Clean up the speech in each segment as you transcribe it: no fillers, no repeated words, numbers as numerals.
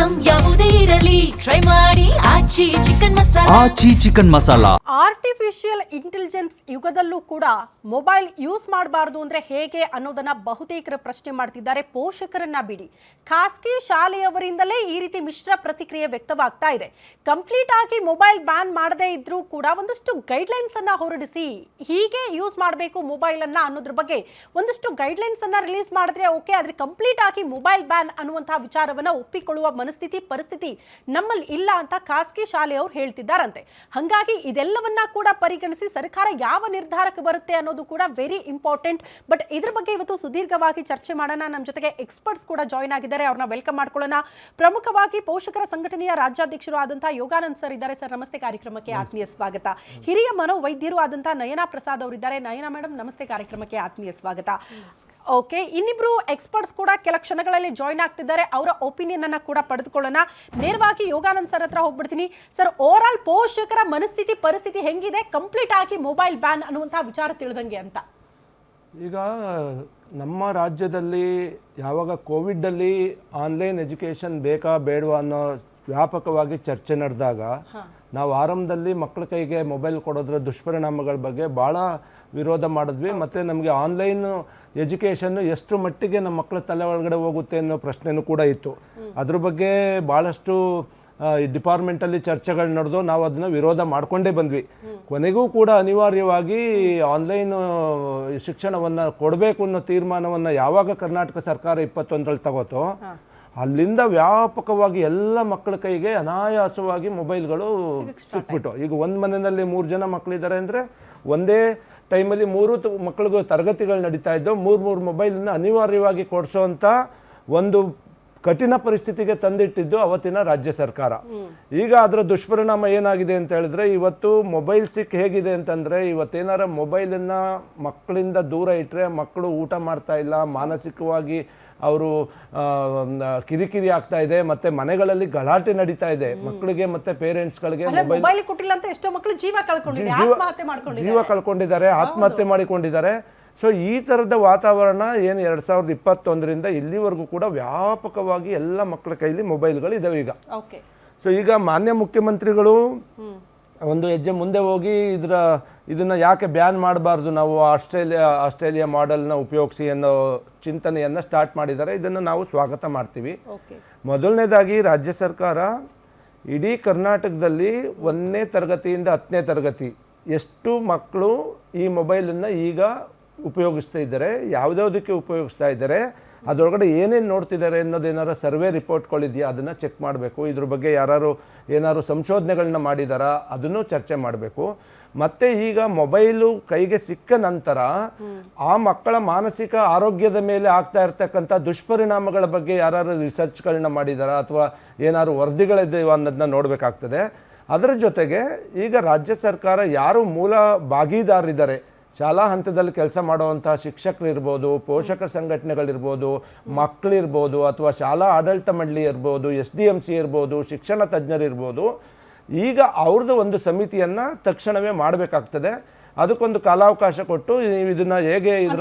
Item ಯಾವುದೇ ಇರಲಿ try ಮಾಡಿ ಆಚಿ ಚಿಕನ್ ಮಸಾಲಾ. ಆರ್ಟಿಫಿಷಿಯಲ್ ಇಂಟೆಲಿಜೆನ್ಸ್ ಯುಗದಲ್ಲೂ ಕೂಡ ಮೊಬೈಲ್ ಯೂಸ್ ಮಾಡಬಾರ್ದು ಅಂದ್ರೆ ಹೇಗೆ ಅನ್ನೋದನ್ನ ಬಹುತೇಕರು ಪ್ರಶ್ನೆ ಮಾಡ್ತಿದ್ದಾರೆ. ಪೋಷಕರನ್ನ ಬಿಡಿ, ಖಾಸಗಿ ಶಾಲೆಯವರಿಂದಲೇ ಈ ರೀತಿ ಮಿಶ್ರ ಪ್ರತಿಕ್ರಿಯೆ ವ್ಯಕ್ತವಾಗ್ತಾ ಇದೆ. ಕಂಪ್ಲೀಟ್ ಆಗಿ ಮೊಬೈಲ್ ಬ್ಯಾನ್ ಮಾಡದೇ ಇದ್ರೂ ಕೂಡ ಒಂದಷ್ಟು ಗೈಡ್ಲೈನ್ಸ್ ಅನ್ನ ಹೊರಡಿಸಿ ಹೀಗೆ ಯೂಸ್ ಮಾಡಬೇಕು ಮೊಬೈಲ್ ಅನ್ನ ಅನ್ನೋದ್ರ ಬಗ್ಗೆ ಒಂದಷ್ಟು ಗೈಡ್ಲೈನ್ಸ್ ಅನ್ನ ರಿಲೀಸ್ ಮಾಡಿದ್ರೆ ಓಕೆ, ಆದ್ರೆ ಕಂಪ್ಲೀಟ್ ಆಗಿ ಮೊಬೈಲ್ ಬ್ಯಾನ್ ಅನ್ನುವಂತಹ ವಿಚಾರವನ್ನ ಒಪ್ಪಿಕೊಳ್ಳುವ ಪರಿಸ್ಥಿತಿ ನಮ್ಮಲ್ಲಿ ಇಲ್ಲ ಅಂತ ಖಾಸಗಿ ಶಾಲೆಯವರು ಹೇಳ್ತಿದ್ದಾರಂತೆ. ಹಾಗಾಗಿ ಇದೆಲ್ಲವನ್ನ ಕೂಡ ಪರಿಗಣಿಸಿ ಸರ್ಕಾರ ಯಾವ ನಿರ್ಧಾರಕ್ಕೆ ಬರುತ್ತೆ ಅನ್ನೋದು ಕೂಡ ವೆರಿ ಇಂಪಾರ್ಟೆಂಟ್. ಬಟ್ ಇದ್ರ ಬಗ್ಗೆ ಇವತ್ತು ಸುದೀರ್ಘವಾಗಿ ಚರ್ಚೆ ಮಾಡೋಣ. ನಮ್ಮ ಜೊತೆಗೆ ಎಕ್ಸ್ಪರ್ಟ್ಸ್ ಕೂಡ ಜಾಯಿನ್ ಆಗಿದ್ದಾರೆ, ಅವ್ರನ್ನ ವೆಲ್ಕಮ್ ಮಾಡ್ಕೊಳ್ಳೋಣ. ಪ್ರಮುಖವಾಗಿ ಪೋಷಕರ ಸಂಘಟನೆಯ ರಾಜ್ಯಾಧ್ಯಕ್ಷರು ಆದಂತಹ ಯೋಗಾನಂದ್ ಸರ್ ಇದ್ದಾರೆ. ಸರ್ ನಮಸ್ತೆ, ಕಾರ್ಯಕ್ರಮಕ್ಕೆ ಆತ್ಮೀಯ ಸ್ವಾಗತ. ಹಿರಿಯ ಮನೋವೈದ್ಯರು ಆದಂತಹ ನಯನಾ ಪ್ರಸಾದ್ ಅವರಿದ್ದಾರೆ. ನಯನಾ ಮೇಡಮ್ ನಮಸ್ತೆ, ಕಾರ್ಯಕ್ರಮಕ್ಕೆ ಆತ್ಮೀಯ ಸ್ವಾಗತ. ಓಕೆ, ಇನ್ನಿಬ್ರು ಎಕ್ಸ್ಪರ್ಟ್ಸ್ ಕೂಡ ಕೆಲ ಕ್ಷಣಗಳಲ್ಲಿ ಜಾಯಿನ್ ಆಗ್ತಿದ್ದಾರೆ. ಅವರ ಒಪಿನಿಯನ್ ಅನ್ನ ಕೂಡ ಪಡೆದುಕೊಳ್ಳೋಣ. ನೇರವಾಗಿ ಯೋಗಾನಂದ್ ಸರ್ ಹತ್ರ ಹೋಗ್ಬಿಡ್ತೀನಿ. ಸರ್, ಓವರ್ ಆಲ್ ಪೋಷಕರ ಪರಿಸ್ಥಿತಿ ಹೆಂಗಿದೆ ಕಂಪ್ಲೀಟ್ ಆಗಿ ಮೊಬೈಲ್ ಬ್ಯಾನ್ ಅನ್ನುವಂತಹ ವಿಚಾರ ತಿಳಿದಂಗೆ ಅಂತ? ಈಗ ನಮ್ಮ ರಾಜ್ಯದಲ್ಲಿ ಯಾವಾಗ ಕೋವಿಡಲ್ಲಿ ಆನ್ಲೈನ್ ಎಜುಕೇಷನ್ ಬೇಕಾ ಬೇಡವಾ ಅನ್ನೋ ವ್ಯಾಪಕವಾಗಿ ಚರ್ಚೆ ನಡೆದಾಗ ನಾವು ಆರಂಭದಲ್ಲಿ ಮಕ್ಕಳ ಕೈಗೆ ಮೊಬೈಲ್ ಕೊಡೋದ್ರ ದುಷ್ಪರಿಣಾಮಗಳ ಬಗ್ಗೆ ಭಾಳ ವಿರೋಧ ಮಾಡಿದ್ವಿ. ಮತ್ತು ನಮಗೆ ಆನ್ಲೈನ್ ಎಜುಕೇಷನ್ನು ಎಷ್ಟು ಮಟ್ಟಿಗೆ ನಮ್ಮ ಮಕ್ಕಳ ತಲೆ ಒಳಗಡೆ ಹೋಗುತ್ತೆ ಅನ್ನೋ ಪ್ರಶ್ನೆನೂ ಕೂಡ ಇತ್ತು. ಅದ್ರ ಬಗ್ಗೆ ಭಾಳಷ್ಟು ಡಿಪಾರ್ಟ್ಮೆಂಟಲ್ಲಿ ಚರ್ಚೆಗಳು ನಡೆದು ನಾವು ಅದನ್ನು ವಿರೋಧ ಮಾಡಿಕೊಂಡೇ ಬಂದ್ವಿ. ಕೊನೆಗೂ ಕೂಡ ಅನಿವಾರ್ಯವಾಗಿ ಆನ್ಲೈನ್ ಶಿಕ್ಷಣವನ್ನು ಕೊಡಬೇಕು ಅನ್ನೋ ತೀರ್ಮಾನವನ್ನು ಯಾವಾಗ ಕರ್ನಾಟಕ ಸರ್ಕಾರ 21ರಲ್ಲಿ ತಗೋತೋ ಅಲ್ಲಿಂದ ವ್ಯಾಪಕವಾಗಿ ಎಲ್ಲ ಮಕ್ಕಳ ಕೈಗೆ ಅನಾಯಾಸವಾಗಿ ಮೊಬೈಲ್ಗಳು ಸಿಕ್ಬಿಟ್ಟು, ಈಗ ಒಂದು ಮನೆಯಲ್ಲಿ 3 ಜನ ಮಕ್ಕಳಿದ್ದಾರೆ ಅಂದರೆ ಒಂದೇ ಟೈಮಲ್ಲಿ 3 ಮಕ್ಕಳಿಗೂ ತರಗತಿಗಳು ನಡೀತಾ ಇದ್ದವು. 3 ಮೊಬೈಲನ್ನು ಅನಿವಾರ್ಯವಾಗಿ ಕೊಡಿಸೋವಂಥ ಒಂದು ಕಠಿಣ ಪರಿಸ್ಥಿತಿಗೆ ತಂದಿಟ್ಟಿದ್ದು ಅವತ್ತಿನ ರಾಜ್ಯ ಸರ್ಕಾರ. ಈಗ ಅದರ ದುಷ್ಪರಿಣಾಮ ಏನಾಗಿದೆ ಅಂತ ಹೇಳಿದ್ರೆ, ಇವತ್ತು ಮೊಬೈಲ್ ಹೇಗಿದೆ ಅಂತಂದರೆ, ಇವತ್ತೇನಾರ ಮೊಬೈಲನ್ನು ಮಕ್ಕಳಿಂದ ದೂರ ಇಟ್ಟರೆ ಮಕ್ಕಳು ಊಟ ಮಾಡ್ತಾ ಇಲ್ಲ, ಮಾನಸಿಕವಾಗಿ ಅವರು ಕಿರಿಕಿರಿ ಆಗ್ತಾ ಇದೆ, ಮತ್ತೆ ಮನೆಗಳಲ್ಲಿ ಗಲಾಟೆ ನಡೀತಾ ಇದೆ. ಮಕ್ಕಳಿಗೆ ಮತ್ತೆ ಪೇರೆಂಟ್ಸ್ಗಳಿಗೆ ಮೊಬೈಲ್ ಕೊಟ್ಟಿಲ್ಲ ಅಂತ ಎಷ್ಟೋ ಮಕ್ಕಳು ಜೀವ ಕಳ್ಕೊಂಡಿದ್ದಾರೆ, ಆತ್ಮಹತ್ಯೆ ಮಾಡಿಕೊಂಡಿದ್ದಾರೆ. ಸೊ ಈ ಥರದ ವಾತಾವರಣ ಏನು 2021ರಿಂದ ಇಲ್ಲಿವರೆಗೂ ಕೂಡ ವ್ಯಾಪಕವಾಗಿ ಎಲ್ಲ ಮಕ್ಕಳ ಕೈಲಿ ಮೊಬೈಲ್ಗಳು ಇದಾವೆ ಈಗ. ಸೊ ಈಗ ಮಾನ್ಯ ಮುಖ್ಯಮಂತ್ರಿಗಳು ಒಂದು ಹೆಜ್ಜೆ ಮುಂದೆ ಹೋಗಿ ಇದನ್ನ ಯಾಕೆ ಬ್ಯಾನ್ ಮಾಡಬಾರ್ದು, ನಾವು ಆಸ್ಟ್ರೇಲಿಯಾ ಮಾಡೆಲ್ನ ಉಪಯೋಗಿಸಿ ಅನ್ನೋ ಚಿಂತನೆಯನ್ನು ಸ್ಟಾರ್ಟ್ ಮಾಡಿದ್ದಾರೆ. ಇದನ್ನು ನಾವು ಸ್ವಾಗತ ಮಾಡ್ತೀವಿ. ಮೊದಲನೇದಾಗಿ ರಾಜ್ಯ ಸರ್ಕಾರ ಇಡೀ ಕರ್ನಾಟಕದಲ್ಲಿ 1ನೇ ತರಗತಿಯಿಂದ 10ನೇ ತರಗತಿ ಎಷ್ಟು ಮಕ್ಕಳು ಈ ಮೊಬೈಲನ್ನು ಈಗ ಉಪಯೋಗಿಸ್ತಾ ಇದ್ದಾರೆ, ಯಾವುದ್ಯಾವುದಕ್ಕೆ ಉಪಯೋಗಿಸ್ತಾ ಇದ್ದಾರೆ, ಅದರೊಳಗಡೆ ಏನೇನು ನೋಡ್ತಿದ್ದಾರೆ ಅನ್ನೋದೇನಾರು ಸರ್ವೆ ರಿಪೋರ್ಟ್ಗಳಿದೆಯಾ ಅದನ್ನು ಚೆಕ್ ಮಾಡಬೇಕು. ಇದ್ರ ಬಗ್ಗೆ ಏನಾರು ಸಂಶೋಧನೆಗಳನ್ನ ಮಾಡಿದಾರಾ ಅದನ್ನು ಚರ್ಚೆ ಮಾಡಬೇಕು. ಮತ್ತು ಈಗ ಮೊಬೈಲು ಕೈಗೆ ಸಿಕ್ಕ ನಂತರ ಆ ಮಕ್ಕಳ ಮಾನಸಿಕ ಆರೋಗ್ಯದ ಮೇಲೆ ಆಗ್ತಾ ಇರ್ತಕ್ಕಂಥ ದುಷ್ಪರಿಣಾಮಗಳ ಬಗ್ಗೆ ಯಾರು ರಿಸರ್ಚ್ಗಳನ್ನ ಮಾಡಿದಾರಾ ಅಥವಾ ಏನಾದ್ರು ವರದಿಗಳಿದೆ ಅನ್ನೋದನ್ನ ನೋಡಬೇಕಾಗ್ತದೆ. ಅದರ ಜೊತೆಗೆ ಈಗ ರಾಜ್ಯ ಸರ್ಕಾರ ಯಾರು ಮೂಲ ಭಾಗೀದಾರಿದ್ದಾರೆ, ಶಾಲಾ ಹಂತದಲ್ಲಿ ಕೆಲಸ ಮಾಡುವಂಥ ಶಿಕ್ಷಕರು ಇರ್ಬೋದು, ಪೋಷಕ ಸಂಘಟನೆಗಳಿರ್ಬೋದು, ಮಕ್ಕಳಿರ್ಬೋದು, ಅಥವಾ ಶಾಲಾ ಆಡಳಿತ ಮಂಡಳಿ ಇರ್ಬೋದು, SDMC ಇರ್ಬೋದು, ಶಿಕ್ಷಣ ತಜ್ಞರಿರ್ಬೋದು, ಈಗ ಅವ್ರದ್ದು ಒಂದು ಸಮಿತಿಯನ್ನು ತಕ್ಷಣವೇ ಮಾಡಬೇಕಾಗ್ತದೆ. ಅದಕ್ಕೊಂದು ಕಾಲಾವಕಾಶ ಕೊಟ್ಟು ಇದನ್ನ ಹೇಗೆ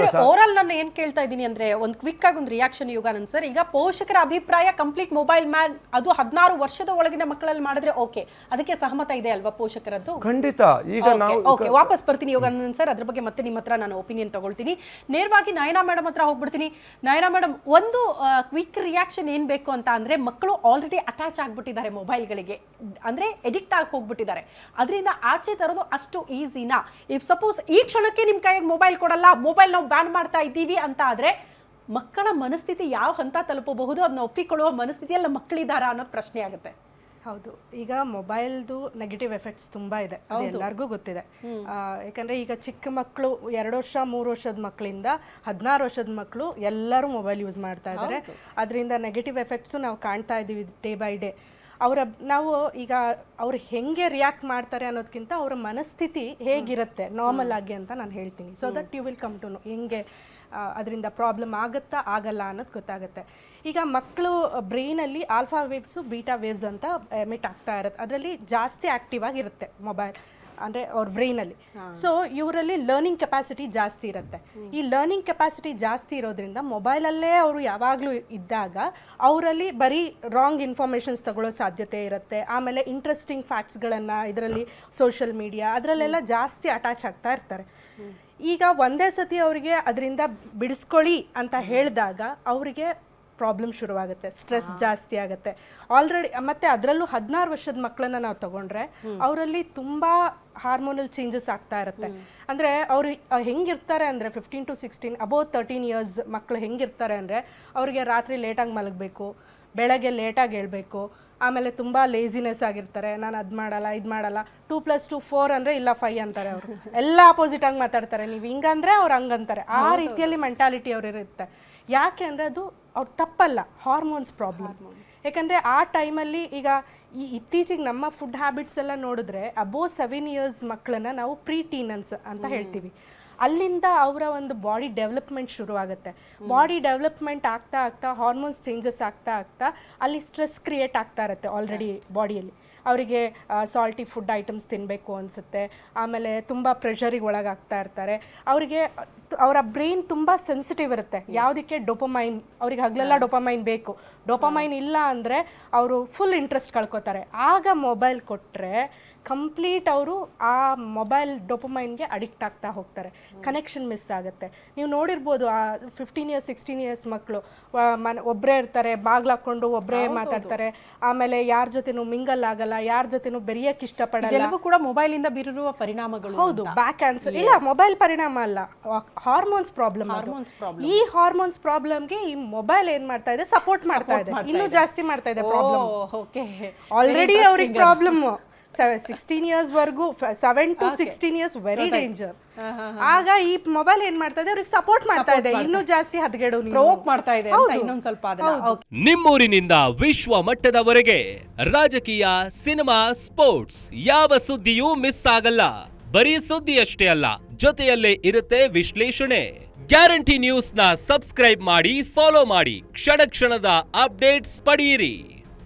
ಓವರಾಲ್ ನಾನು ಏನ್ ಕೇಳ್ತಾ ಇದ್ದೀನಿ ಅಂದ್ರೆ ಒಂದು ಕ್ವಿಕ್ ಆಗಿ ಒಂದು ರಿಯಾಕ್ಷನ್ ಯೋಗಾನಂದ್ ಸರ್. ಈಗ ಪೋಷಕರ ಅಭಿಪ್ರಾಯ ಕಂಪ್ಲೀಟ್ ಮೊಬೈಲ್ ಮ್ಯಾನ್ ಅದು 16 ವರ್ಷದ ಒಳಗಿನ ಮಕ್ಕಳಲ್ಲಿ ಮಾಡಿದ್ರೆ ಓಕೆ, ಅದಕ್ಕೆ ಸಹಮತ ಇದೆ ಅಲ್ವಾ ಪೋಷಕರದ್ದು? ಖಂಡಿತ. ಈಗ ನಾವು ಓಕೆ, ವಾಪಸ್ ಬರ್ತೀನಿ ಯೋಗಾನಂದ್ ಸರ್, ಅದ್ರ ಬಗ್ಗೆ ಮತ್ತೆ ನಿಮ್ಮ ಹತ್ರ ನಾನು ಒಪಿನಿಯನ್ ತಗೊಳ್ತೀನಿ. ನೇರವಾಗಿ ನಯನಾ ಮೇಡಮ್ ಹತ್ರ ಹೋಗ್ಬಿಡ್ತೀನಿ. ನಯನಾ ಮೇಡಮ್, ಒಂದು ಕ್ವಿಕ್ ರಿಯಾಕ್ಷನ್ ಏನ್ ಬೇಕು ಅಂತ ಅಂದ್ರೆ, ಮಕ್ಕಳು ಆಲ್ರೆಡಿ ಅಟ್ಯಾಚ್ ಆಗ್ಬಿಟ್ಟಿದ್ದಾರೆ ಮೊಬೈಲ್ಗಳಿಗೆ, ಅಂದ್ರೆ ಎಡಿಕ್ಟ್ ಆಗಿ ಹೋಗ್ಬಿಟ್ಟಿದ್ದಾರೆ. ಅದರಿಂದ ಆಚೆ ತರೋದು ಅಷ್ಟು ಈಸಿನಾ? ಇಫ್ ಸಪೋಸ್ ಈ ಕ್ಷಣಕ್ಕೆ ನಿಮ್ ಕೈಗೆ ಮೊಬೈಲ್ ಕೊಡಲ್ಲ, ಮೊಬೈಲ್ ನಾವು ಬ್ಯಾನ್ ಮಾಡ್ತಾ ಇದ್ದೀವಿ ಅಂತ ಆದ್ರೆ ಮಕ್ಕಳ ಮನಸ್ಥಿತಿ ಯಾವ ಹಂತ ತಲುಪಬಹುದು, ಅದನ್ನ ಒಪ್ಪಿಕೊಳ್ಳುವ ಮನಸ್ಥಿತಿಯಲ್ಲಿ ಮಕ್ಕಳಿದಾರಾ ಅನ್ನೋದು ಪ್ರಶ್ನೆ ಆಗುತ್ತೆ. ಹೌದು, ಈಗ ಮೊಬೈಲ್ದು ನೆಗೆಟಿವ್ ಎಫೆಕ್ಟ್ಸ್ ತುಂಬಾ ಇದೆ, ಅದು ಎಲ್ಲರಿಗೂ ಗೊತ್ತಿದೆ. ಯಾಕಂದ್ರೆ ಈಗ ಚಿಕ್ಕ ಮಕ್ಕಳು 2 ವರ್ಷ 3 ವರ್ಷದ ಮಕ್ಕಳಿಂದ 16 ವರ್ಷದ ಮಕ್ಕಳು ಎಲ್ಲರೂ ಮೊಬೈಲ್ ಯೂಸ್ ಮಾಡ್ತಾ ಇದ್ದಾರೆ. ಅದರಿಂದ ನೆಗೆಟಿವ್ ಎಫೆಕ್ಟ್ಸು ನಾವು ಕಾಣ್ತಾ ಇದ್ದೀವಿ ಡೇ ಬೈ ಡೇ. ನಾವು ಈಗ ಅವ್ರು ಹೆಂಗೆ ರಿಯಾಕ್ಟ್ ಮಾಡ್ತಾರೆ ಅನ್ನೋದಕ್ಕಿಂತ ಅವರ ಮನಸ್ಥಿತಿ ಹೇಗಿರುತ್ತೆ ನಾರ್ಮಲ್ ಆಗಿ ಅಂತ ನಾನು ಹೇಳ್ತೀನಿ. So that you will come to know ಹೆಂಗೆ ಅದರಿಂದ ಪ್ರಾಬ್ಲಮ್ ಆಗುತ್ತಾ ಆಗಲ್ಲ ಅನ್ನೋದು ಗೊತ್ತಾಗುತ್ತೆ. ಈಗ ಮಕ್ಕಳು ಬ್ರೈನಲ್ಲಿ ಆಲ್ಫಾ ವೇವ್ಸು ಬೀಟಾ ವೇವ್ಸ್ ಅಂತ ಎಮಿಟ್ ಆಗ್ತಾ ಇರುತ್ತೆ, ಅದರಲ್ಲಿ ಜಾಸ್ತಿ ಆ್ಯಕ್ಟಿವ್ ಆಗಿರುತ್ತೆ ಮೊಬೈಲ್. ಅಂದರೆ ಅವ್ರ ಬ್ರೈನಲ್ಲಿ. ಸೊ ಇವರಲ್ಲಿ ಲರ್ನಿಂಗ್ ಕೆಪಾಸಿಟಿ ಜಾಸ್ತಿ ಇರುತ್ತೆ. ಈ ಲರ್ನಿಂಗ್ ಕೆಪಾಸಿಟಿ ಜಾಸ್ತಿ ಇರೋದ್ರಿಂದ ಮೊಬೈಲಲ್ಲೇ ಅವರು ಯಾವಾಗಲೂ ಇದ್ದಾಗ ಅವರಲ್ಲಿ ಬರೀ ರಾಂಗ್ ಇನ್ಫಾರ್ಮೇಷನ್ಸ್ ತಗೊಳ್ಳೋ ಸಾಧ್ಯತೆ ಇರುತ್ತೆ. ಆಮೇಲೆ ಇಂಟ್ರೆಸ್ಟಿಂಗ್ ಫ್ಯಾಕ್ಟ್ಸ್ಗಳನ್ನು ಇದರಲ್ಲಿ ಸೋಷಿಯಲ್ ಮೀಡಿಯಾ ಅದರಲ್ಲೆಲ್ಲ ಜಾಸ್ತಿ ಅಟ್ಯಾಚ್ ಆಗ್ತಾ ಇರ್ತಾರೆ. ಈಗ ಒಂದೇ ಸತಿ ಅವರಿಗೆ ಅದರಿಂದ ಬಿಡಿಸ್ಕೊಳ್ಳಿ ಅಂತ ಹೇಳಿದಾಗ ಅವರಿಗೆ ಪ್ರಾಬ್ಲಮ್ ಶುರುವಾಗುತ್ತೆ, ಸ್ಟ್ರೆಸ್ ಜಾಸ್ತಿ ಆಗುತ್ತೆ ಆಲ್ರೆಡಿ. ಮತ್ತು ಅದರಲ್ಲೂ 16 ವರ್ಷದ ಮಕ್ಕಳನ್ನ ನಾವು ತಗೊಂಡ್ರೆ ಅವರಲ್ಲಿ ತುಂಬ ಹಾರ್ಮೋನಲ್ ಚೇಂಜಸ್ ಆಗ್ತಾ ಇರುತ್ತೆ. ಅಂದರೆ ಅವರು ಹೆಂಗಿರ್ತಾರೆ ಅಂದರೆ 15 to 16 ಅಬೌವ್ 13 years ಮಕ್ಕಳು ಹೆಂಗಿರ್ತಾರೆ ಅಂದರೆ ಅವ್ರಿಗೆ ರಾತ್ರಿ ಲೇಟಾಗಿ ಮಲಗಬೇಕು, ಬೆಳಗ್ಗೆ ಲೇಟಾಗಿ ಹೇಳ್ಬೇಕು, ಆಮೇಲೆ ತುಂಬ ಲೇಸಿನೆಸ್ ಆಗಿರ್ತಾರೆ. ನಾನು ಅದು ಮಾಡಲ್ಲ ಇದು ಮಾಡಲ್ಲ. 2 + 2 4 ಅಂದರೆ ಇಲ್ಲ 5 ಅಂತಾರೆ. ಅವರು ಎಲ್ಲ ಆಪೋಸಿಟ್ ಆಗಿ ಮಾತಾಡ್ತಾರೆ. ನೀವು ಹಿಂಗಂದ್ರೆ ಅವ್ರು ಹಂಗಂತಾರೆ. ಆ ರೀತಿಯಲ್ಲಿ ಮೆಂಟಾಲಿಟಿ ಅವ್ರಿರುತ್ತೆ. ಯಾಕೆ ಅಂದರೆ ಅದು ಅವ್ರು ತಪ್ಪಲ್ಲ, ಹಾರ್ಮೋನ್ಸ್ ಪ್ರಾಬ್ಲಮ್. ಯಾಕಂದರೆ ಆ ಟೈಮಲ್ಲಿ ಈಗ ಇತ್ತೀಚೆಗೆ ನಮ್ಮ ಫುಡ್ ಹ್ಯಾಬಿಟ್ಸ್ ಎಲ್ಲ ನೋಡಿದ್ರೆ ಅಬೋವ್ 7 years ಮಕ್ಕಳನ್ನ ನಾವು ಪ್ರೀ ಟೀನನ್ಸ್ ಅಂತ ಹೇಳ್ತೀವಿ. ಅಲ್ಲಿಂದ ಅವರ ಒಂದು ಬಾಡಿ ಡೆವಲಪ್ಮೆಂಟ್ ಶುರುವಾಗುತ್ತೆ. ಬಾಡಿ ಡೆವಲಪ್ಮೆಂಟ್ ಆಗ್ತಾ ಆಗ್ತಾ ಹಾರ್ಮೋನ್ಸ್ ಚೇಂಜಸ್ ಆಗ್ತಾ ಆಗ್ತಾ ಅಲ್ಲಿ ಸ್ಟ್ರೆಸ್ ಕ್ರಿಯೇಟ್ ಆಗ್ತಾ ಇರುತ್ತೆ ಆಲ್ರೆಡಿ ಬಾಡಿಯಲ್ಲಿ. ಅವರಿಗೆ ಸಾಲ್ಟಿ ಫುಡ್ ಐಟಮ್ಸ್ ತಿನ್ನಬೇಕು ಅನಿಸುತ್ತೆ. ಆಮೇಲೆ ತುಂಬ ಪ್ರೆಷರಿಗೆ ಒಳಗಾಗ್ತಾ ಇರ್ತಾರೆ. ಅವರಿಗೆ ಅವರ ಬ್ರೈನ್ ತುಂಬ ಸೆನ್ಸಿಟಿವ್ ಇರುತ್ತೆ ಯಾವುದಕ್ಕೆ, ಡೋಪಮೈನ್. ಅವ್ರಿಗೆ ಹಗಲೆಲ್ಲ ಡೋಪಮೈನ್ ಬೇಕು. ಡೋಪಮೈನ್ ಇಲ್ಲ ಅಂದರೆ ಅವರು ಫುಲ್ ಇಂಟ್ರೆಸ್ಟ್ ಕಳ್ಕೊತಾರೆ. ಆಗ ಮೊಬೈಲ್ ಕೊಟ್ಟರೆ ಕಂಪ್ಲೀಟ್ ಅವರು ಆ ಮೊಬೈಲ್ ಡೋಪಮೈನ್ಗೆ ಅಡಿಕ್ಟ್ ಆಗ್ತಾ ಹೋಗ್ತಾರೆ. ಕನೆಕ್ಷನ್ ಮಿಸ್ ಆಗುತ್ತೆ. ನೀವು ನೋಡಿರ್ಬೋದು ಆ 15 years 16 years ಮಕ್ಕಳು ಒಬ್ಬರೇ ಇರ್ತಾರೆ, ಬಾಗ್ಲು ಹಾಕ್ಕೊಂಡು ಒಬ್ಬರೇ ಮಾತಾಡ್ತಾರೆ. ಆಮೇಲೆ ಯಾರ ಜೊತೆನೂ ಮಿಂಗಲ್ ಆಗಲ್ಲ, ಯಾರ ಜೊತೆನೂ ಬೆರೆಯಕ್ಕೆ ಇಷ್ಟಪಡಲ್ಲ. ಎಲ್ಲವೂ ಕೂಡ ಮೊಬೈಲಿಂದ ಬೀರುವ ಪರಿಣಾಮಗಳು. ಹೌದು, ಬ್ಯಾಕ್ ಆನ್ಸರ್ ಇಲ್ಲ, ಮೊಬೈಲ್ ಪರಿಣಾಮ ಅಲ್ಲ, ಹಾರ್ಮೋನ್ಸ್ ಪ್ರಾಬ್ಲಮ್. ಈ ಹಾರ್ಮೋನ್ಸ್ ಪ್ರಾಬ್ಲಮ್ಗೆ ಈ ಮೊಬೈಲ್ ಏನ್ ಮಾಡ್ತಾ ಇದೆ, ಸಪೋರ್ಟ್ ಮಾಡ್ತಾ ಇದೆ, ಇನ್ನೂ ಜಾಸ್ತಿ ಮಾಡ್ತಾ ಇದೆ ಪ್ರಾಬ್ಲಮ್. ಆಲ್ರೆಡಿ ಅವ್ರಿಗೆ problem 16 years ವರ್ಗೂ 7 to 16 years very danger. ಆಗ ಈ ಮೊಬೈಲ್ ಏನ್ ಮಾಡ್ತಾ ಇದೆ, ಅವ್ರಿಗೆ ಸಪೋರ್ಟ್ ಮಾಡ್ತಾ ಇದೆ, ಇನ್ನೂ ಜಾಸ್ತಿ ಹದಗೆಡು ಪ್ರವೋಕ್ ಮಾಡ್ತಾ ಇದೆ ಅಂತ ಇನ್ನೊಂದ್ ಸ್ವಲ್ಪ ಅದನ್ನ. ನಿಮ್ಮೂರಿನಿಂದ ವಿಶ್ವ ಮಟ್ಟದವರೆಗೆ ರಾಜಕೀಯ, ಸಿನಿಮಾ, ಸ್ಪೋರ್ಟ್ಸ್ ಯಾವ ಸುದ್ದಿಯೂ ಮಿಸ್ ಆಗಲ್ಲ. ಬರೀ ಸುದ್ದಿ ಅಷ್ಟೇ ಅಲ್ಲ, ಜೊತೆಯಲ್ಲೇ ಇರುತ್ತೆ ವಿಶ್ಲೇಷಣೆ. ಗ್ಯಾರಂಟಿ ನ್ಯೂಸ್ ನ ಸಬ್ಸ್ಕ್ರೈಬ್ ಮಾಡಿ, ಫಾಲೋ ಮಾಡಿ, ಕ್ಷಣ ಕ್ಷಣದ ಅಪ್ಡೇಟ್ಸ್ ಪಡೆಯಿರಿ.